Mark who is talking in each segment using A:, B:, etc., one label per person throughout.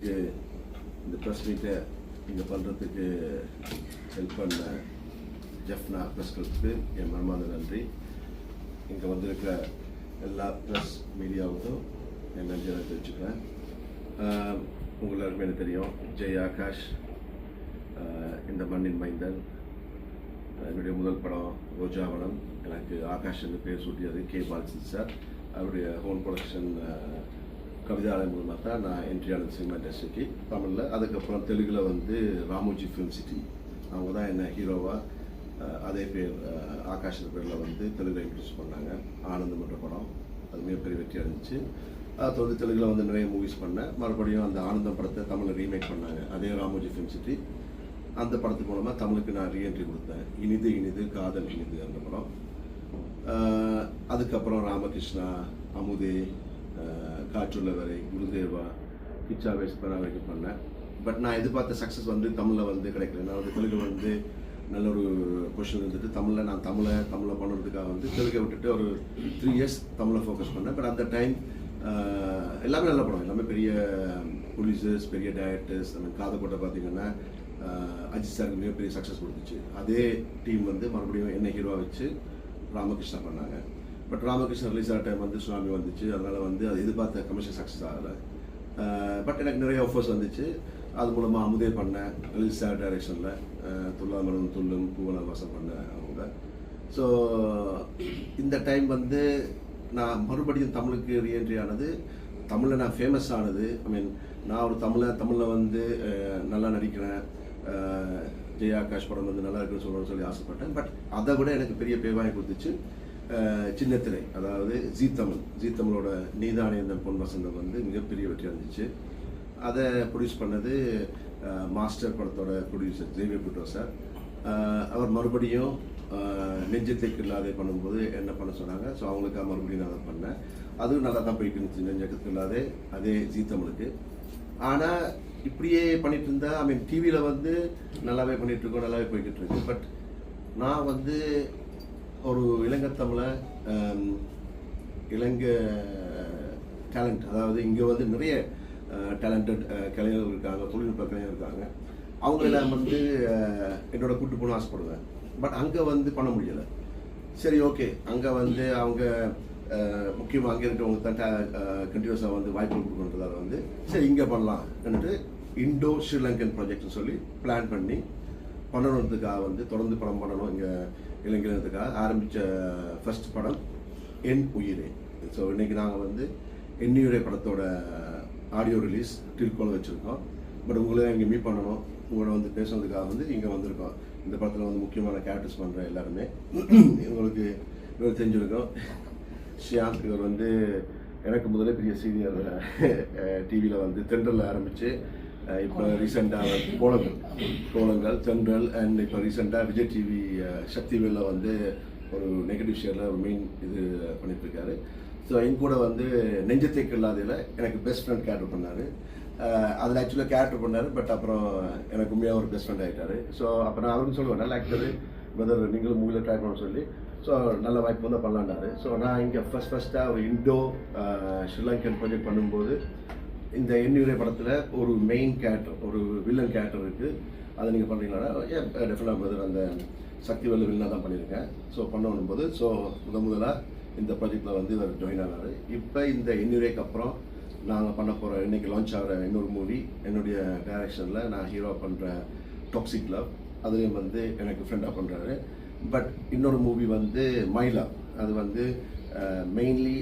A: எனக்கு இந்த ப்ரெஸ் மீட்டை இங்கே பண்ணுறதுக்கு ஹெல்ப் பண்ண ஜெஃப்னா ப்ரெஸ் கிளப்புக்கு என் மனமார்ந்த நன்றி. இங்கே வந்திருக்கிற எல்லா ப்ரெஸ் மீடியாவுக்கும் என் நன்றியை நான் தெரிவிச்சுக்கிறேன். உங்கள் எல்லாருக்குமே எனக்கு தெரியும், ஜெய் ஆகாஷ், இந்த மண்ணின் மைந்தன், என்னுடைய முதல் படம் ரோஜாவனம். எனக்கு ஆகாஷ் என்று பேர் சூட்டியது கே பாலச்சந்திரன் சார். அவருடைய ஹோம் ப்ரொடக்ஷன் கவிதாலயம் மூலமாக தான் நான் என்ட்ரி ஆனது சினிமா இண்டஸ்ட்ரிக்கு தமிழில். அதுக்கப்புறம் தெலுங்கில் வந்து ராமோஜி ஃபிலிம் சிட்டி, அவங்க தான் என்ன ஹீரோவாக அதே பேர் ஆகாஷ் பேரில் வந்து தெலுங்கில் இன்ட்ரடியூஸ் பண்ணாங்க. ஆனந்தம் என்ற படம் அது மிகப்பெரிய வெற்றி அடைஞ்சிச்சு. அதை தொடர்ந்து தெலுங்கில் வந்து நிறைய மூவிஸ் பண்ணேன். மறுபடியும் அந்த ஆனந்தம் படத்தை தமிழில் ரீமேக் பண்ணாங்க, அதே ராமோஜி ஃபிலிம் சிட்டி. அந்த படத்து மூலமாக தமிழுக்கு நான் ரீஎன்ட்ரி கொடுத்தேன். இனிது இனிது காதல் இனிது அந்த படம். அதுக்கப்புறம் ராமகிருஷ்ணா, அமுதே, காற்றுள்ளவரை, குருதேவா, கிச்சா வேஸ்பரா வரைக்கும் பண்ணேன். பட் நான் எதிர்பார்த்த சக்ஸஸ் வந்து தமிழில் வந்து கிடைக்கல. நான் வந்து தெலுங்கு வந்து நல்ல ஒரு பொசிஷன் இருந்துட்டு தமிழில் நான் தமிழில் பண்ணுறதுக்காக வந்து தெலுங்கை விட்டுட்டு ஒரு 3 years தமிழில் ஃபோக்கஸ் பண்ணேன். பட் அந்த டைம் எல்லாமே நல்ல படம், எல்லாமே பெரிய ப்ரொடியூசர்ஸ், பெரிய டைரக்டர்ஸ். காதக்கோட்டை பார்த்தீங்கன்னா அஜித் சாருக்கு மிகப்பெரிய சக்ஸஸ் கொடுத்துச்சு. அதே டீம் வந்து மறுபடியும் என்ன ஹீரோவாக வச்சு ராமகிருஷ்ணா பண்ணாங்க. பட் ராமகிருஷ்ணா ரிலீஸ் ஆகிற டைம் வந்து சுனாமி வந்துச்சு. அதனால் வந்து அது எதிர்பார்த்த கமர்ஷியல் சக்ஸஸ் ஆகலை. பட் எனக்கு நிறைய ஆஃபர்ஸ் வந்துச்சு. அது மூலமாக அமுதே பண்ணேன், ரிலீஸ் ஆகிற டைரக்ஷனில் துல்லாமரம் துல்லும் பூவனால் வாசம் பண்ணேன் அவங்க. ஸோ இந்த டைம் வந்து நான் மறுபடியும் தமிழுக்கு ரீஎன்ட்ரி ஆனது, தமிழில் நான் ஃபேமஸ் ஆனது. நான் ஒரு தமிழில் வந்து நல்லா நடிக்கிறேன், ஜெய் ஆகாஷ் படம் வந்து நல்லா இருக்குன்னு சொல்லி ஆசைப்பட்டேன். பட் அதை விட எனக்கு பெரிய பேவாய் கொடுத்துச்சு சின்னத்திரை, அதாவது ஜீ தமிழோட நீதானே இந்த பொன் வசந்தம் வந்து மிகப்பெரிய வெற்றி அடைஞ்சிச்சு. அதை ப்ரொடியூஸ் பண்ணது மாஸ்டர் படத்தோட ப்ரொடியூசர் ஜேவியர் புட்டோ சார். அவர் மறுபடியும் நெஞ்சத்தைக்கு இல்லாதே பண்ணும்போது என்ன பண்ண சொன்னாங்க. ஸோ அவங்களுக்காக மறுபடியும் நான் அதை பண்ணேன். அதுவும் நல்லா தான் போயிட்டு இருந்துச்சு, நெஞ்சத்துக்கு இல்லாதே அதே ஜீ தமிழுக்கு. ஆனால் இப்படியே பண்ணிட்டு இருந்தா, டிவியில் வந்து நல்லாவே பண்ணிட்டு இருக்கோம், நல்லாவே போய்கிட்டு இருக்கு. பட் நான் வந்து ஒரு இளங்கத்தமிழை இளங்க டேலண்ட், அதாவது இங்கே வந்து நிறைய டேலண்டட் கலைஞர்கள் இருக்காங்க, தொழில்நுட்ப கலைஞர்கள் இருக்காங்க. அவங்களெல்லாம் வந்து என்னோட கூட்டு போகணும்னு ஆசைப்படுவேன். பட் அங்கே வந்து பண்ண முடியலை. சரி, ஓகே, அங்கே வந்து அவங்க முக்கியமாக அங்கே இருக்கிறவங்க தான் கண்டினியூஸாக வந்து வாய்ப்பு கொடுக்கணுன்றதால வந்து சரி இங்கே பண்ணலாம்ன்ட்டு இண்டோ ஸ்ரீலங்கன் ப்ராஜெக்ட்னு சொல்லி பிளான் பண்ணி பண்ணணுன்றதுக்காக வந்து தொடர்ந்து படம் பண்ணணும் இங்கே இளைஞர்களுக்காக ஆரம்பித்த ஃபர்ஸ்ட் படம் என் உயிரே. ஸோ இன்றைக்கி நாங்கள் வந்து எண்ணியுரை படத்தோட ஆடியோ ரிலீஸ் டில்கோவில் வச்சுருக்கோம். பட் உங்களை இங்கே மீட் பண்ணணும், உங்களோட வந்து பேசுறதுக்காக வந்து இங்கே வந்திருக்கோம். இந்த படத்தில் வந்து முக்கியமான கேரக்டர்ஸ் பண்ணுற எல்லாருமே இவங்களுக்கு இவர் தெரிஞ்சிருக்கோம். ஷியாம், இவர் வந்து எனக்கு முதல்ல பெரிய சீனியர், டிவியில் வந்து தென்றலில் ஆரம்பித்து இப்போ ரீசெண்டாக கோலங்கள் தென்றல் அண்ட் இப்போ ரீசெண்டாக விஜய் டிவி சக்திவேலில் வந்து ஒரு நெகட்டிவ் ஷேரில் ஒரு மெயின் இது பண்ணிட்டுருக்காரு. ஸோ என் கூட வந்து நெஞ்சத்தைக்கு இல்லாதையில் எனக்கு பெஸ்ட் ஃப்ரெண்ட் கேரக்டர் பண்ணார். அதில் ஆக்சுவலாக கேரக்டர் பண்ணார். பட் அப்புறம் எனக்கு உண்மையாக ஒரு பெஸ்ட் ஃப்ரெண்ட் ஆகிட்டார். ஸோ அப்புறம் நான் அவருக்கு சொல்லுவேன், நல்ல ஆக்டரு பிரதர், நீங்களும் மூவியில் ட்ரை பண்ண சொல்லி. ஸோ நல்ல வாய்ப்பு வந்து பண்ணலான்னாரு. ஸோ நான் இங்கே ஃபஸ்ட்டாக ஒரு இண்டோ ஸ்ரீலங்கன் ப்ராஜெக்ட் பண்ணும்போது இந்த எண்ணியுரை படத்தில் ஒரு மெயின் கேரக்டர், ஒரு வில்லன் கேரக்டர் இருக்குது. அதை நீங்கள் பண்ணுறீங்களா? ஏன் டெஃபினட்டாக பிரதர், அந்த சக்தி வெள்ள வில்லனாக தான் பண்ணியிருக்கேன். ஸோ பண்ணணும் போது ஸோ முதலாக இந்த ப்ராஜெக்டில் வந்து இவர் ஜாயின் ஆனார். இப்போ இந்த எண்ணியுரைக்கு அப்புறம் நாங்கள் பண்ண போகிற இன்றைக்கி லான்ச் ஆகிற இன்னொரு மூவி என்னுடைய டைரக்ஷனில் நான் ஹீரோ பண்ணுற டாக்ஸிக் லவ், அதுலேயும் வந்து எனக்கு ஃப்ரெண்டாக பண்ணுறாரு. பட் இன்னொரு மூவி வந்து மை லவ், அது வந்து மெயின்லி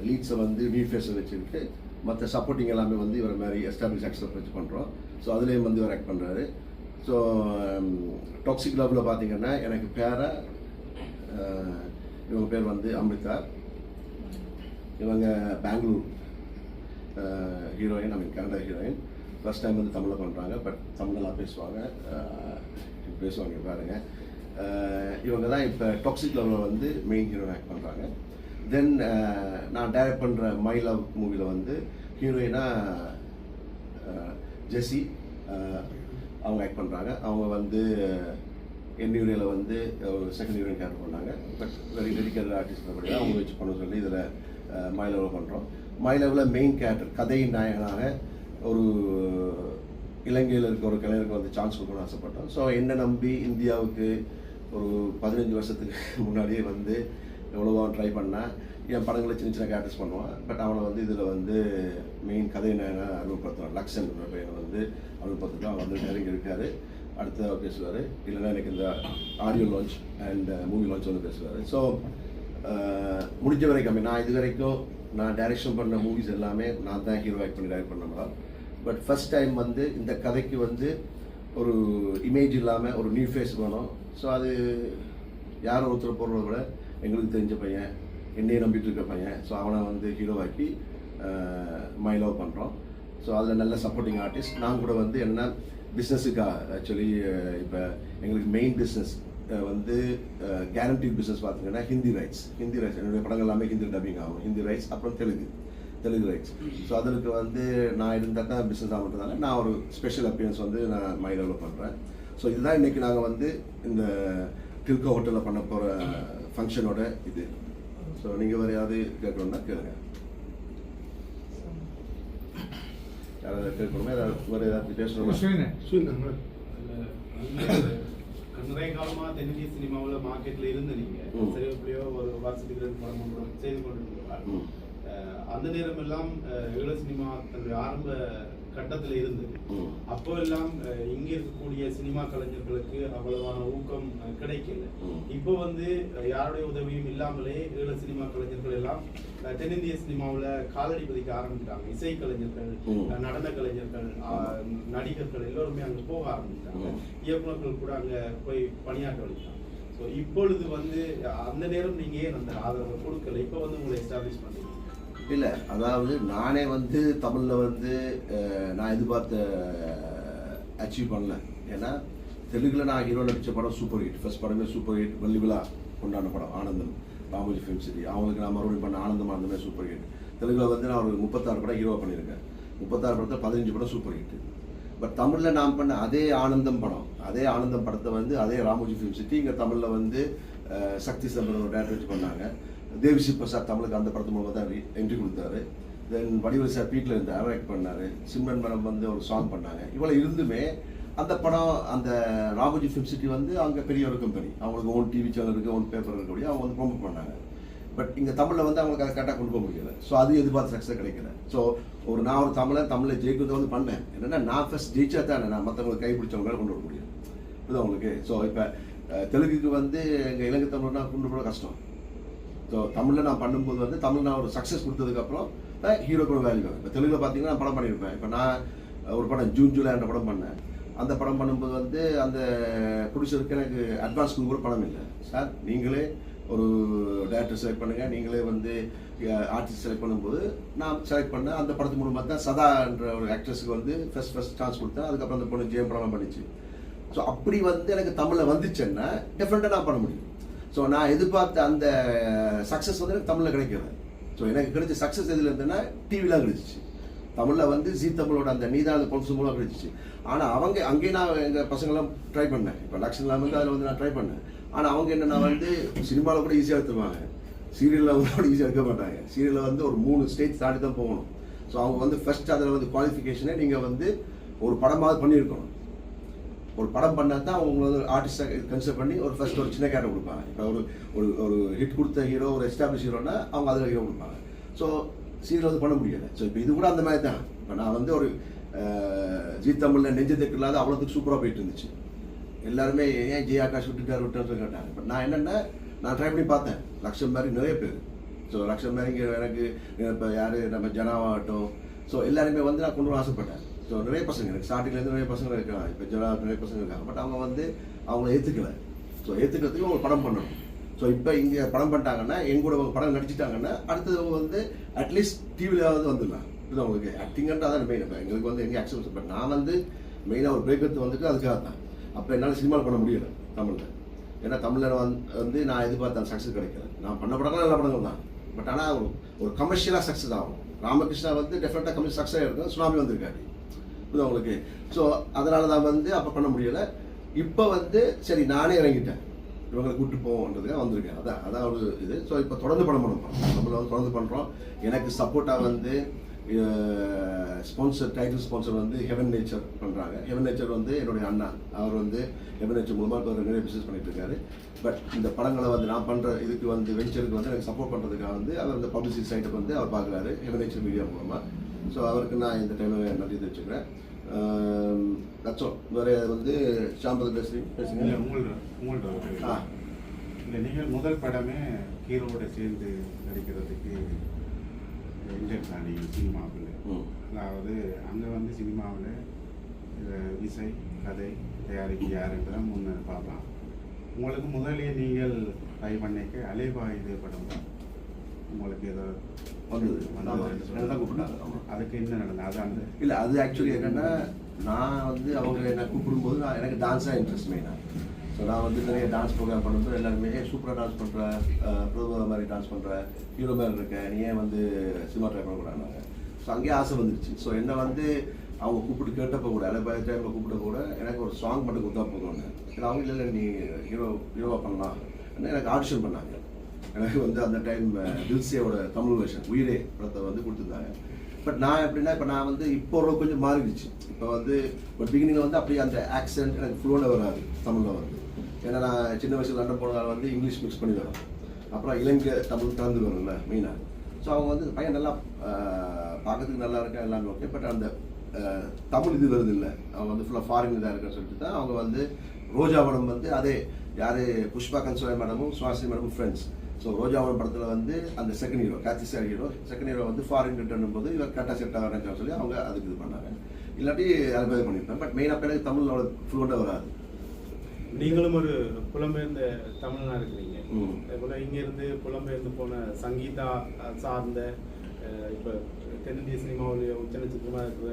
A: லீட்ஸை வந்து நியூ ஃபேஸை வச்சுக்கிட்டு மற்ற சப்போர்ட்டிங் எல்லாமே வந்து இவரை மாதிரி எஸ்டாப்ளிஷ் ஆக்டர்ஸ் வச்சு பண்ணுறோம். ஸோ அதுலேயும் வந்து இவர் ஆக்ட் பண்ணுறாரு. ஸோ டாக்ஸிக் லவ்வில் பார்த்தீங்கன்னா எனக்கு பேரை இவங்க பேர் வந்து அமிர்தா. இவங்க Bangalore heroine, Kannada heroine. First time வந்து தமிழில் பண்ணுறாங்க. பட் தமிழெல்லாம் பேசுவாங்க பாருங்கள். இவங்க தான் இப்போ டாக்ஸிக் லவ்வில் வந்து மெயின் ஹீரோயின் ஆக்ட் பண்ணுறாங்க. தென் நான் டைரக்ட் பண்ணுற மை லவ் மூவியில் வந்து ஹீரோயினாக ஜெஸி அவங்க ஆக்ட் பண்ணுறாங்க. அவங்க வந்து எண்ணியுரையில் வந்து ஒரு செகண்ட் ஹீரோயின் கேரக்டர் பண்ணாங்க. பட் வெரி டெடிக்கேட்டட் ஆர்டிஸ்ட் அப்படின்னா அவங்க வச்சு பண்ண சொல்லி இதில் மை லவ்வில் பண்ணுறோம். மை லவ்வில் மெயின் கேரக்டர் கதையின் நாயகனாக ஒரு இலங்கையில் இருக்க ஒரு கலைஞருக்கு வந்து சான்ஸ் கொடுக்கணும்னு ஆசைப்பட்டோம். ஸோ என்னை நம்பி இந்தியாவுக்கு ஒரு 15 வருஷத்துக்கு முன்னாடியே வந்து எவ்வளோவா ட்ரை பண்ணேன். என் படங்களை சின்ன சின்ன கேரக்டர்ஸ் பண்ணுவான். பட் அவனை வந்து இதில் வந்து மெயின் கதை என்ன அறிமுகப்படுத்துவான். லக்ஷன் பையனை வந்து அறிமுகப்படுத்திட்டு அவன் வந்து நெருங்கி இருக்காரு. அடுத்த பேசுவார், இல்லைன்னா எனக்கு இந்த audio launch and movie launch வந்து பேசுவார். ஸோ முடிஞ்ச வரைக்கும் நான் இது வரைக்கும் நான் டைரக்ஷன் பண்ண மூவிஸ் எல்லாமே நான் தான் ஹீரோ ஆக்ட் பண்ணி டைரக்ட் பண்ண. பட் ஃபர்ஸ்ட் டைம் வந்து இந்த கதைக்கு வந்து ஒரு இமேஜ் இல்லாமல் ஒரு நியூ ஃபேஸ் வேணும். ஸோ அது யாரும் ஒருத்தர் போடுறத விட எங்களுக்கு தெரிஞ்ச பையன், என்னையே நம்பிட்டு இருக்க பையன். ஸோ அவனை வந்து ஹீரோவாக்கி மை லவ் பண்ணுறோம். ஸோ அதில் நல்ல சப்போர்ட்டிங் ஆர்டிஸ்ட். நான் கூட வந்து என்ன பிஸ்னஸுக்காக ஆக்சுவலி இப்போ எங்களுக்கு மெயின் பிஸ்னஸ் வந்து கேரண்டி பிஸ்னஸ் பார்த்தீங்கன்னா ஹிந்தி ரைட்ஸ். என்னுடைய படங்கள் எல்லாமே ஹிந்தி டப்பிங் ஆகும். ஹிந்தி ரைட்ஸ், அப்புறம் தெலுங்கு ரைட்ஸ். ஸோ அதற்கு வந்து நான் இருந்தால் தான் பிஸ்னஸ் ஆகிறதுனால நான் ஒரு ஸ்பெஷல் அப்பியரன்ஸ் வந்து நான் மை லவ்வில் பண்ணுறேன். ஸோ இதுதான் இன்றைக்கி நாங்கள் வந்து இந்த டில்கோ ஹோட்டலில் பண்ண போகிற ஃபங்க்ஷனோட இது. ஸோ நீங்கள் வேறு ஏதாவது கேட்கணுன்னா கேளுங்க. யாராவது கேட்கணுமா? வேறு ஏதாவது பேசணுமா?
B: நிறைய காலமாக தென்னிந்திய சினிமாவில் மார்க்கெட்டில் இருந்து நீங்கள் சரி எப்படியோ ஒரு வருஷத்துக்கு 2 படம் செய்து கொண்டிருக்கிறார். அந்த நேரம் எல்லாம் ஈழ சினிமா தன்னுடைய ஆரம்ப கட்டத்தில் இருந்தது. அப்போ எல்லாம் இங்க இருக்கக்கூடிய சினிமா கலைஞர்களுக்கு அவ்வளவான ஊக்கம் கிடைக்கல. இப்போ வந்து யாருடைய உதவியும் இல்லாமலே ஈழ சினிமா கலைஞர்கள் எல்லாம் தென்னிந்திய சினிமாவில் காலடி பதிக்க ஆரம்பிட்டாங்க. இசை கலைஞர்கள், நடன கலைஞர்கள், நடிகர்கள் எல்லோருமே அங்கே போக ஆரம்பிட்டாங்க. இயக்குநர்கள் கூட அங்கே போய் பணியாற்ற வலிட்டாங்க. ஸோ இப்பொழுது வந்து அந்த நேரம் நீங்க ஏன் அந்த ஆதரவை கொடுக்கல? இப்போ வந்து உங்களை எஸ்டாப்ளிஷ் பண்ணீங்க.
A: இல்லை, அதாவது நானே வந்து தமிழில் வந்து நான் எதிர்பார்த்த அச்சீவ் பண்ணல. ஏன்னா தெலுங்கில் நான் ஹீரோ நடித்த படம் சூப்பர் ஹிட். ஃபர்ஸ்ட் படமே சூப்பர் ஹிட். வெள்ளி விழா கொண்டாடின படம் ஆனந்தம், ராமோஜி ஃபிலிம் சிட்டி. அவங்களுக்கு நான் மறுபடியும் பண்ண ஆனந்தமே சூப்பர் ஹிட். தெலுங்கில் வந்து நான் ஒரு 36 படம் ஹீரோ பண்ணியிருக்கேன். 36 படத்தில் 15 படம் சூப்பர் ஹிட். பட் தமிழில் நான் பண்ண அதே ஆனந்தம் படத்தை வந்து அதே ராமோஜி ஃபிலிம் சிட்டி இங்கே தமிழில் வந்து சக்தி சம்பரன் டேரக்டர் வச்சு பண்ணாங்க. தேவிஸ்ரீ பிரசாத் தமிழுக்கு அந்த படத்து மூலமாக தான் என்ட்ரி கொடுத்தாரு. தென் வடிவேலு சார் வீட்டில் இருந்து ஆக்ட் பண்ணார். சிம்ரன் மேடம் வந்து ஒரு சாங் பண்ணாங்க. இவ்வளோ இருந்துமே அந்த படம் அந்த ராமோஜி ஃபிலிம் சிட்டி வந்து அங்கே பெரிய ஒரு கம்பெனி, அவங்களுக்கு ஓன் டிவி சேனல் இருக்குது, ஓன் பேப்பர் இருக்கக்கூடிய அவங்க வந்து ப்ரொமோட் பண்ணாங்க. பட் இங்கே தமிழில் வந்து அவங்களுக்கு அதை கரெக்டாக கொண்டு போக முடியல. ஸோ அது எதிர்பார்த்த சக்ஸஸ் கிடைக்கல. ஸோ நான் ஒரு தமிழில் ஜெயிக்கிறத வந்து பண்ணேன். என்னென்னா நான் ஃபர்ஸ்ட் ஜெயிச்சா தானே நான் மற்றவங்களுக்கு கைப்பிடிச்சவங்களால கொண்டு வர முடியும். இதுதான் உங்களுக்கு. ஸோ இப்போ தெலுங்குக்கு வந்து எங்கள் இலங்கை தமிழ்னா கொண்டு போட கஷ்டம். ஸோ தமிழில் நான் பண்ணும்போது வந்து தமிழ் நான் ஒரு சக்ஸஸ் கொடுத்ததுக்கப்புறம் தான் ஹீரோக்கு ஒரு வேல்யூ. இப்போ தெலுங்கில் பார்த்தீங்கன்னா நான் படம் பண்ணியிருப்பேன். இப்போ நான் ஒரு படம் ஜூன் ஜூலை அந்த படம் பண்ணேன். அந்த படம் பண்ணும்போது வந்து அந்த ப்ரொடியூசருக்கு எனக்கு அட்வான்ஸ் கூட படம் இல்லை. சார் நீங்களே ஒரு டேரக்டர் செலக்ட் பண்ணுங்கள், நீங்களே வந்து ஆர்டிஸ்ட் செலக்ட் பண்ணும்போது நான் செலக்ட் பண்ணேன். அந்த படத்து மூலமாக தான் சதான்ற ஒரு ஆக்ட்ரஸுக்கு வந்து ஃபர்ஸ்ட் சான்ஸ் கொடுத்தேன். அதுக்கப்புறம் அந்த பொண்ணு ஜெயம் படம் பண்ணிச்சு. ஸோ அப்படி வந்து எனக்கு தமிழில் வந்துச்சுன்னா டிஃப்ரெண்ட்டாக நான் பண்ண முடியும். ஸோ நான் எதிர்பார்த்த அந்த சக்ஸஸ் வந்து எனக்கு தமிழில் கிடைக்கல. ஸோ எனக்கு கிடைச்ச சக்ஸஸ் எதில் இருந்ததுன்னா டிவிலாம் கிடைச்சிச்சு. தமிழில் வந்து ஜி தமிழோட அந்த நீதான் அந்த பொலிசு மூலம் கிடைச்சிச்சு. ஆனால் அவங்க அங்கேயே நான் எங்கள் பசங்களாம் ட்ரை பண்ணேன். இப்போ லக்ஷன்லாம் வந்து அதில் வந்து நான் ட்ரை பண்ணேன். ஆனால் அவங்க என்னென்னா வந்து சினிமாவில் கூட ஈஸியாக எடுத்துருவாங்க, சீரியலில் வந்து கூட ஈஸியாக எடுக்க மாட்டாங்க. சீரியலில் வந்து ஒரு 3 ஸ்டேஜ் தாண்டி தான் போகணும். ஸோ அவங்க வந்து ஃபர்ஸ்ட் அதில் வந்து குவாலிஃபிகேஷனே நீங்கள் வந்து ஒரு படமாவது பண்ணியிருக்கணும். ஒரு படம் பண்ணால் தான் அவங்க வந்து ஆர்டிஸ்டாக கன்சிடர் பண்ணி ஒரு ஃபர்ஸ்ட் ஒரு சின்ன கேரக்டர் கொடுப்பாங்க. இப்போ ஒரு ஹிட் கொடுத்த ஹீரோ, ஒரு எஸ்டாப்ளிஷ் ஹீரோனா அவங்க அதில் ஹீரோ கொடுப்பாங்க. ஸோ சீரியல் வந்து பண்ண முடியலை. ஸோ இப்போ இது கூட அந்த மாதிரி தான். இப்போ நான் வந்து ஒரு ஜி தமிழில் நெஞ்சத்துக்கு இல்லாத அவ்வளோத்துக்கு சூப்பராக போயிட்டு இருந்துச்சு. எல்லாருமே ஏன் ஜெய் ஆகாஷ் விட்டுன்னு கேட்டாங்க. பட் நான் என்னென்னா நான் ட்ரை பண்ணி பார்த்தேன். லக்ஷம் மாதிரி நிறைய பேர். ஸோ லக்ஷம் மாதிரி எனக்கு இப்போ யார் நம்ம ஜனாவாகட்டும், ஸோ எல்லாருமே வந்து நான் கொண்டு வர ஆசைப்பட்டேன். ஸோ நிறைய பசங்க எனக்கு ஸ்டார்டிங்லேருந்து நிறைய பசங்க இருக்காங்க. இப்போ ஜனா நிறைய பசங்க இருக்காங்க. பட் அவங்க வந்து அவங்கள ஏற்றுக்கலை. ஸோ ஏற்றுக்கிறதுக்கு அவங்க படம் பண்ணணும். ஸோ இப்போ இங்கே படம் பண்ணிட்டாங்கன்னா எங்கூட அவங்க படம் நடிச்சிட்டாங்கன்னா அடுத்தது அவங்க வந்து அட்லீஸ்ட் டிவியிலாவது வந்துடலாம். இது அவங்களுக்கு ஆக்டிங்கன்ட்டு அதான் மெயின். இப்போ எங்களுக்கு வந்து எங்கே ஆக்ஷன். பட் நான் வந்து மெயினாக ஒரு பிரேக் எடுத்து வந்துட்டு அதுக்காக தான். அப்போ என்னால் சினிமாவில் பண்ண முடியலை தமிழில். ஏன்னா தமிழில் வந்து நான் எதிர்பார்த்த சக்ஸஸ் கிடைக்கல. நான் பண்ண படங்கள் நல்ல படங்கள் தான். பட் ஆனால் ஒரு கமர்ஷியலாக சக்ஸஸ் ஆகும். ராமகிருஷ்ணா வந்து டெஃபினட்டாக கமர்ஷியல் சக்ஸஸ் இருக்கும். சுனாமி வந்திருக்காரு இது அவங்களுக்கு. ஸோ அதனால தான் வந்து அப்போ பண்ண முடியலை. இப்போ வந்து சரி நானே இறங்கிட்டேன், இவங்களை கூப்பிட்டு போவோன்றதுக்காக வந்திருக்கேன். அதான் ஒரு இது. ஸோ இப்போ தொடர்ந்து படம் பண்ணுறோம். நம்மள வந்து தொடர்ந்து பண்ணுறோம். எனக்கு சப்போர்ட்டாக வந்து ஸ்பான்சர் டைட்டில் ஸ்பான்சர் வந்து ஹெவன் நேச்சர் பண்ணுறாங்க. ஹெவன் நேச்சர் வந்து என்னுடைய அண்ணா, அவர் வந்து ஹெவன் நேச்சர் மூலமாக இப்போ நிறைய பிஸ்னஸ் பண்ணிட்டு இருக்காரு. பட் இந்த படங்களை வந்து நான் பண்ணுற இதுக்கு வந்து வெஞ்சருக்கு வந்து எனக்கு சப்போர்ட் பண்ணுறதுக்காக வந்து அவர் இந்த பப்ளிசிட்டி சைட்டை வந்து அவர் பார்க்குறாரு ஹெவன் நேச்சர் மீடியா மூலமாக. ஸோ அவருக்கு நான் இந்த டைமில் நன்றி தெரிவிச்சுக்கிறேன். தட்சம் வேறு வந்து சாம்பல் பேசுங்க.
C: உங்கள்கிட்ட இல்லை, நீங்கள் முதல் படமே ஹீரோவோட சேர்ந்து நடிக்கிறதுக்கு என்ஜர் தானே சினிமாவில். அதாவது அங்கே வந்து சினிமாவில் இசை, கதை, தயாரிப்பு யாருன்றதான் முன்னே பார்க்கலாம். உங்களுக்கு முதலே நீங்கள் ட்ரை பண்ணிக்க அலைவா இது படம் தான் உங்களுக்கு ஏதோ அதுக்கு என்ன நடந்தது? அது அந்த
A: இல்லை, அது ஆக்சுவலி என்னென்னா நான் வந்து அவங்க என்னை கூப்பிடும்போது எனக்கு டான்ஸாக இன்ட்ரெஸ்ட் மெயினாக. ஸோ நான் வந்து நிறைய டான்ஸ் ப்ரோக்ராம் பண்ணும்போது எல்லாருமே சூப்பராக டான்ஸ் பண்ணுற, பிரபு மாதிரி டான்ஸ் பண்ணுற, ஹீரோ மாதிரி இருக்கேன், நீ ஏன் வந்து சினிமா ட்ரை பண்ணக்கூடாது. ஸோ அங்கேயே ஆசை வந்துருச்சு. ஸோ என்னை வந்து அவங்க கூப்பிட்டு கேட்டப்போ கூட அலைபாய் டைமில் கூப்பிட்ட கூட எனக்கு ஒரு சாங் மட்டும் கொடுத்தா போதும்னு. ஏன்னா அவங்க இல்லை நீ ஹீரோவாக பண்ணலாம் எனக்கு ஆடிஷன் பண்ணாங்க. எனக்கு வந்து அந்த டைம் தில்சேவோட தமிழ் வெர்ஷன் உயிரே படத்தை வந்து கொடுத்துருந்தாங்க. பட் நான் எப்படின்னா இப்போ நான் வந்து இப்போ ஒரு கொஞ்சம் மாறிடுச்சு. இப்போ வந்து ஒரு பிகினிங்கில் வந்து அப்படியே அந்த ஆக்சென்ட் எனக்கு ஃப்ளூவாக வராது தமிழில் வந்து. ஏன்னா நான் சின்ன வயசில் லண்டன் போனதால் வந்து இங்கிலீஷ் மிக்ஸ் பண்ணி வரோம். அப்புறம் இலங்கை தமிழ் கலந்து வரும்ல மெயினாக. ஸோ அவங்க வந்து பையன் நல்லா பார்க்கறதுக்கு நல்லா இருக்கா எல்லாமே ஓகே. பட் அந்த தமிழ் இது வருது இல்லை, அவங்க வந்து ஃபுல்லாக ஃபாரின் இதாக இருக்குன்னு சொல்லிட்டு தான் அவங்க வந்து ரோஜாவனம் வந்து அதே யார் புஷ்பா கன்சோயா மேடமும் சுவாசி மேடமும் ஃப்ரெண்ட்ஸ். ஸோ ரோஜாவனம் படத்தில் வந்து அந்த செகண்ட் ஹீரோ கார்த்திசாரி ஹீரோ, செகண்ட் ஹீரோ வந்து ஃபாரின் ரிட்டர்ன் போது இவர் கரெக்டாக செட் ஆகிறேன்னு சொல்லி அவங்க அதுக்கு இது பண்ணாங்க. இல்லாட்டி அது மாதிரி பண்ணியிருப்பேன். பட் மெயினாக எனக்கு தமிழ் அவ்வளோ ஃப்ளூவெண்ட்டாக வராது.
B: நீங்களும் ஒரு புலம்பெயர்ந்த தமிழனா இருக்கிறீங்க. அதேபோல இங்கிருந்து புலம்பெயர்ந்து போன சங்கீதா சார்ந்த இப்போ தென்னிந்திய சினிமாவுடைய உச்ச நட்சத்திரமாக இருக்கிற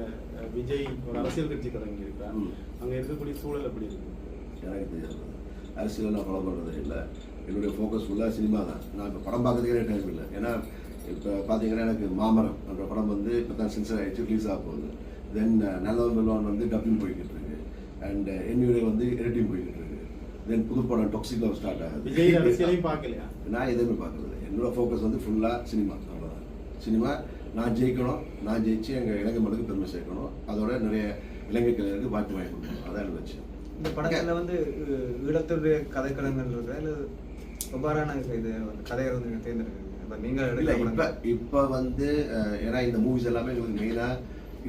B: விஜய் ஒரு அரசியல் கட்சி தொடங்கி இருக்கிறார். அங்கே இருக்கக்கூடிய சூழல் எப்படி இருக்கு?
A: எனக்கு தெரியாது, அரசியல் நான் ஃபாலோ பண்ணுறது இல்லை. என்னுடைய ஃபோக்கஸ் ஃபுல்லாக சினிமா தான். நான் இப்போ படம் பார்க்கறதுக்கே டைம் இல்லை. ஏன்னா இப்போ பார்த்தீங்கன்னா எனக்கு மாமரம் என்ற படம் வந்து இப்போ தான் சென்சர் ஆகிடுச்சு, ரிலீஸ் ஆக போகுது. தென் நல்லவன் மெல்வான் வந்து டப்பிங் போய்கிட்டு இருக்கு. அண்ட் என்னுடைய வந்து எடிட்டிங் போய்கிட்டு இருக்கு. தென் புது படம் டாக்ஸிக் லவ் ஸ்டார்ட் ஆகுது.
B: விஜய் அரசியலையும் பார்க்கலையா?
A: நான் எதுவுமே பார்க்குறது. என்னோட ஃபோக்கஸ் வந்து ஃபுல்லாக சினிமா. அவ்வளோதான். சினிமா நான் ஜெயிக்கணும், நான் ஜெயிச்சு எங்கள் இலங்கை மண்ணுக்கு பெருமை சேர்க்கணும், அதோட நிறைய இலங்கை கலைஞருக்கு வாய்ப்பு வாங்கி கொடுக்கணும். அதான் எனக்கு லட்சியம்.
D: இந்த படத்தில் வந்து ஈழத்துடைய கதைக்களங்கள் இருக்கா இல்லை எவ்வாறான இது கதையை வந்து நீங்கள் தேர்ந்தெடுக்கிறீங்க? இப்போ நீங்கள்
A: இல்லை இப்போ வந்து ஏன்னா இந்த மூவிஸ் எல்லாமே எங்களுக்கு மெயினாக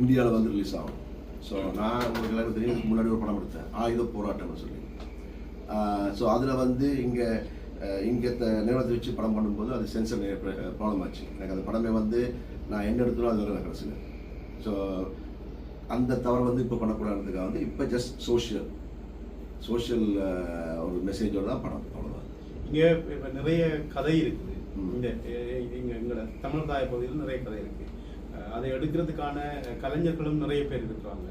A: இந்தியாவில் வந்து ரிலீஸ் ஆகும். ஸோ நான் உங்களுக்கு எல்லாரும் தெரியும், முன்னாடி ஒரு படம் எடுத்தேன் ஆயுத போராட்டம்னு சொல்லி. ஸோ அதில் வந்து இங்கே நிறுவனத்தை வச்சு படம் பண்ணும்போது அது சென்சர் ப்ராப்ளம் ஆச்சு. எனக்கு அந்த படமே வந்து நான் என்ன எடுத்தாலும் அது வர கடைசியில். ஸோ அந்த தவறை வந்து இப்போ பண்ணக்கூடாதுக்காக வந்து இப்போ ஜஸ்ட் சோஷியல் ஒரு மெசேஜோடு தான் படம். அவ்வளோதான்.
B: இங்கே இப்போ நிறைய கதை இருக்குது. இந்த எங்களோட தமிழ் தாய பகுதியில் நிறைய கதை இருக்குது. அதை எடுக்கிறதுக்கான கலைஞர்களும் நிறைய பேர் இருக்கிறாங்க.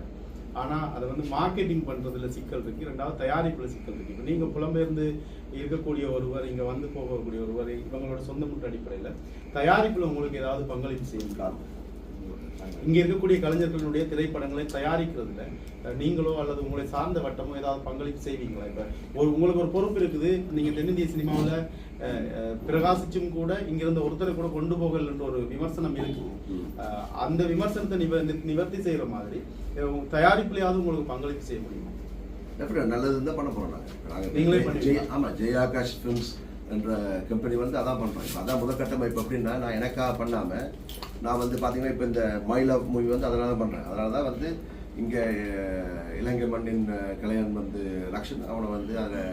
B: ஆனால் அதை வந்து மார்க்கெட்டிங் பண்ணுறதுல சிக்கல் இருக்குது. ரெண்டாவது தயாரிப்பில் சிக்கல் இருக்குது. இப்போ நீங்கள் புலம்பெயர்ந்து இருக்கக்கூடிய ஒருவர், இங்கே வந்து போகக்கூடிய ஒருவர், இவங்களோட சொந்த முட்டு அடிப்படையில் தயாரிப்பில் உங்களுக்கு ஏதாவது பங்களிப்பு செய்யலாம்? இங்கே இருக்கக்கூடிய கலைஞர்களுடைய திரைப்படங்களை தயாரிக்கிறதுல நீங்களோ அல்லது உங்களை சார்ந்த வட்டமோ ஏதாவது பங்களிப்பு செய்வீங்களா? இப்போ உங்களுக்கு ஒரு பொறுப்பு இருக்குது. நீங்கள் தென்னிந்திய சினிமாவில் பிரகாசிச்சும் கூட இங்கிருந்த ஒருத்தரை கூட கொண்டு போகலன்ற ஒரு விமர்சனம் இருக்கு. அந்த விமர்சனத்தை நிவர்த்தி செய்யற மாதிரி தயாரிப்புலையாவது உங்களுக்கு பங்களிப்பு செய்ய முடியுமா?
A: நல்லது தான் பண்ண போறோம்.
B: நீங்களே பண்ணி
A: ஆமாம், ஜெயாகாஷ் ஃபிலிம்ஸ் என்ற கம்பெனி வந்து அதான் பண்ணுறோம். இப்போ அதான் முதற்கட்டமாக. இப்போ எப்படின்னா நான் எனக்காக பண்ணாமல் நான் வந்து பார்த்தீங்கன்னா இப்போ இந்த மை லவ் மூவி வந்து அதனால தான் பண்ணுறேன். அதனால தான் வந்து இங்கே இலங்கை மண்ணின் கலைஞன் வந்து லக்ஷன் அவனை வந்து அதில்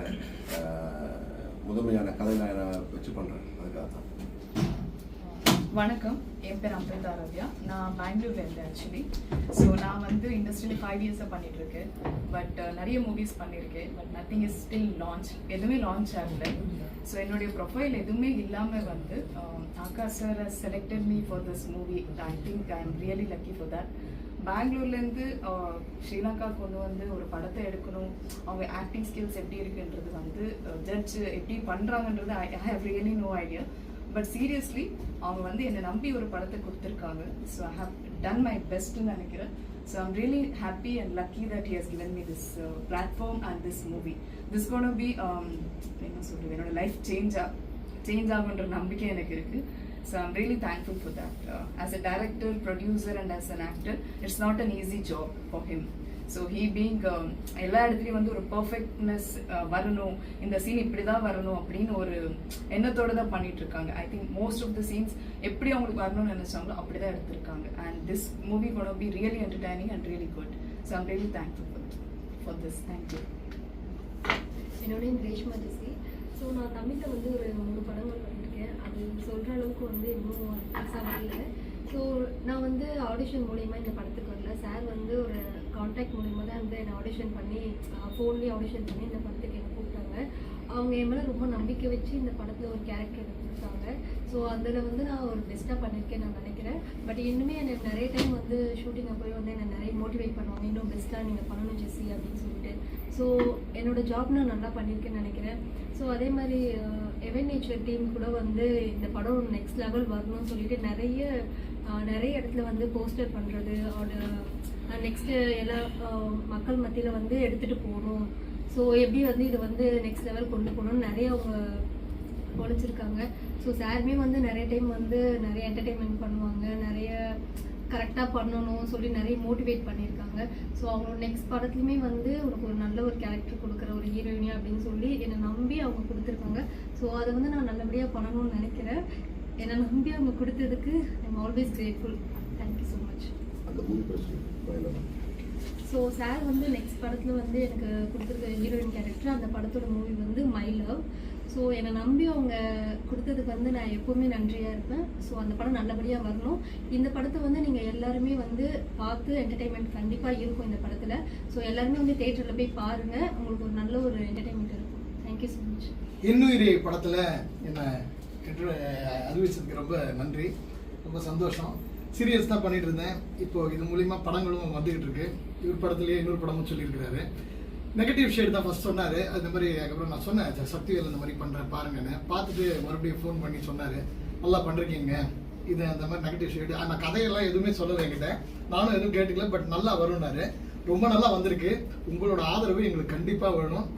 A: முதன்மையான கதைநாயகனை வச்சு பண்ணுறேன். அதுக்காக தான்.
E: வணக்கம், என் பேர் அம்பிரிதா ரவ்யா. நான் பெங்களூர்ல இருந்தேன் ஆக்சுவலி. ஸோ நான் வந்து இண்டஸ்ட்ரியில் 5 இயர்ஸாக பண்ணிகிட்ருக்கேன். பட் நிறைய மூவிஸ் பண்ணியிருக்கேன். But nothing is still launch. எதுவுமே லான்ச் ஆகலை. ஸோ என்னுடைய ப்ரொஃபைல் எதுவுமே இல்லாமல் வந்து Akash sir has selected me for this movie. I think I am really lucky for that. பெங்களூர்லேருந்து ஸ்ரீலங்கா கொண்டு வந்து ஒரு படத்தை எடுக்கணும், அவங்க ஆக்டிங் ஸ்கில்ஸ் எப்படி இருக்குன்றது வந்து ஜட்ஜ் எப்படி பண்ணுறாங்கன்றது I have really no idea. But seriously அவங்க வந்து என்னை நம்பி ஒரு படத்தை கொடுத்துருக்காங்க. So I have done my பெஸ்ட்னு நினைக்கிறேன். So I'm really happy and lucky that he has given me this platform and this movie. This gonna be என்ன சொல்கிறது, என்னோட லைஃப் சேஞ்ச் ஆகுன்ற நம்பிக்கை எனக்கு இருக்குது. So I'm really thankful for that. As a director, producer and as an actor, it's not an easy job for him. So he being எல்லா இடத்துலையும் வந்து ஒரு பர்ஃபெக்ட்னஸ் வரணும், இந்த சீன் இப்படி தான் வரணும் அப்படின்னு ஒரு எண்ணத்தோடு தான் பண்ணிட்டு இருக்காங்க. I think most of the scenes எப்படி அவங்களுக்கு வரணும்னு நினைச்சாங்களோ அப்படி தான் எடுத்திருக்காங்க. And this movie gonna be really entertaining and really good. So I'm really thankful for this. Thank you.
F: என்னோட நேம் ரேஷ்மா ஜெசி. ஸோ நான் தமிழில் வந்து ஒரு 3 படங்கள் பண்ணியிருக்கேன். அது சொல்கிற அளவுக்கு வந்து இன்னும் பெருசாக இல்லை. ஸோ நான் வந்து ஆடிஷன் மூலயமா இந்த படத்துக்கு வரல. சார் வந்து ஒரு கான்டாக்ட் மூலயமா தான் வந்து என்னை ஆடிஷன் பண்ணி ஃபோன்லேயே ஆடிஷன் பண்ணி இந்த படத்துக்கு என்னை கூப்பிட்டாங்க. அவங்க என் மேலே ரொம்ப நம்பிக்கை வச்சு இந்த படத்தில் ஒரு கேரக்டர் எனக்கு கொடுத்தாங்க. ஸோ அதில் வந்து நான் ஒரு பெஸ்ட்டாக பண்ணியிருக்கேன் நான் நினைக்கிறேன். பட் இன்னுமே எனக்கு நிறைய டைம் வந்து ஷூட்டிங்கை போய் வந்து என்னை நிறைய மோட்டிவேட் பண்ணுவாங்க, இன்னும் பெஸ்ட்டாக நீங்கள் பண்ணணும் ஜெஸ்ஸி அப்படின்னு சொல்லிட்டு. ஸோ என்னோடய ஜாப் நான் நல்லா பண்ணியிருக்கேன்னு நினைக்கிறேன். ஸோ அதே மாதிரி எவன் நேச்சர் டீம் கூட வந்து இந்த படம் நெக்ஸ்ட் லெவல் வரணும்னு சொல்லிட்டு நிறைய இடத்துல வந்து போஸ்டர் பண்ணுறது, நெக்ஸ்ட்டு எல்லா மக்கள் மத்தியில் வந்து எடுத்துகிட்டு போகணும். ஸோ எப்படி வந்து இதை வந்து நெக்ஸ்ட் லெவல் கொண்டு போகணும்னு நிறைய அவங்க உழைச்சிருக்காங்க. ஸோ சாருமே வந்து நிறைய டைம் வந்து நிறைய என்டர்டெயின்மெண்ட் பண்ணுவாங்க, நிறைய கரெக்டாக பண்ணணும் சொல்லி நிறைய மோட்டிவேட் பண்ணியிருக்காங்க. ஸோ அவங்களோட நெக்ஸ்ட் படத்துலையுமே வந்து உனக்கு ஒரு நல்ல ஒரு கேரக்டர் கொடுக்குற ஒரு ஹீரோயினியா அப்படின்னு சொல்லி என்னை நம்பி அவங்க கொடுத்துருக்காங்க. ஸோ அதை வந்து நான் நல்லபடியாக பண்ணணும்னு நினைக்கிறேன். என்னை நம்பி அவங்க கொடுத்ததுக்கு I'm always grateful. Thank you so much. So sir வந்து நெக்ஸ்ட் படத்தில் வந்து எனக்கு கொடுத்துருக்க ஹீரோயின் கேரக்டர், அந்த படத்தோட மூவி வந்து மை லவ். ஸோ என்னை நம்பி அவங்க கொடுத்ததுக்கு வந்து நான் எப்போவுமே நன்றியாக இருப்பேன். ஸோ அந்த படம் நல்லபடியாக வரணும். இந்த படத்தை வந்து நீங்கள் எல்லாருமே வந்து பார்த்து என்டர்டெயின்மெண்ட் கண்டிப்பாக இருக்கும் இந்த படத்தில். ஸோ எல்லாருமே வந்து தேட்டரில் போய் பாருங்கள், உங்களுக்கு ஒரு நல்ல ஒரு என்டர்டெயின்மெண்ட் இருக்கும். Thank you so much.
G: இன்னுயிரே படத்தில் என்னை அறிவிச்சதுக்கு ரொம்ப நன்றி, ரொம்ப சந்தோஷம். சீரியஸ் தான் பண்ணிட்டு இருந்தேன். இப்போ இது மூலிமா படங்களும் வந்துகிட்டு இருக்கு. இவர் படத்துலேயே இன்னொரு படமும் சொல்லியிருக்கிறாரு. நெகட்டிவ் ஷேட் தான் ஃபர்ஸ்ட் சொன்னார். அது மாதிரி அதுக்கப்புறம் நான் சொன்னேன் சக்திவேல் இந்த மாதிரி பண்ணுறேன் பாருங்கன்னு. பார்த்துட்டு மறுபடியும் ஃபோன் பண்ணி சொன்னார், நல்லா பண்ணுறீங்க இது அந்த மாதிரி நெகட்டிவ் ஷேடு. நான் கதையெல்லாம் எதுவுமே சொல்லலை என்கிட்ட, நானும் எதுவும் கேட்டுக்கல. பட் நல்லா வரும்னாரு. ரொம்ப நல்லா வந்திருக்கு. உங்களோட ஆதரவு எங்களுக்கு கண்டிப்பாக வேணும்.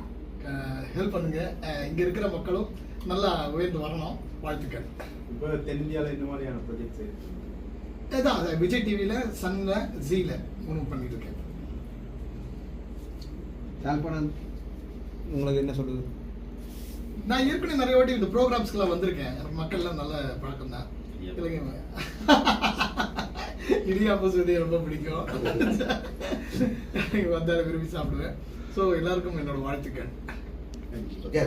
G: ஹெல்ப் பண்ணுங்க. இங்கே இருக்கிற மக்களும் நல்லா உயர்ந்து வரணும். வாழ்த்துக்கள்.
B: இப்போ தென்னிந்தியாவில் இந்த மாதிரியான ப்ரொஜெக்ட்ஸ்
G: இதான் விஜய் டிவியில், சன்னில், ஜீல மூணு பண்ணிட்டு இருக்கேன்.
D: யாழ்ப்பாணம் உங்களுக்கு என்ன சொல்லுது?
G: நான் ஏற்கனவே நிறைய வாட்டி இந்த ப்ரோக்ராம்ஸ்க்கெல்லாம் வந்திருக்கேன். எனக்கு மக்கள்லாம் நல்ல பழக்கம் தான். இடியாப்பம் சுதி ரொம்ப பிடிக்கும். வந்தாலும் விரும்பி சாப்பிடுவேன். ஸோ எல்லாருக்கும் என்னோட வாழ்த்துக்கள்.
A: Okay.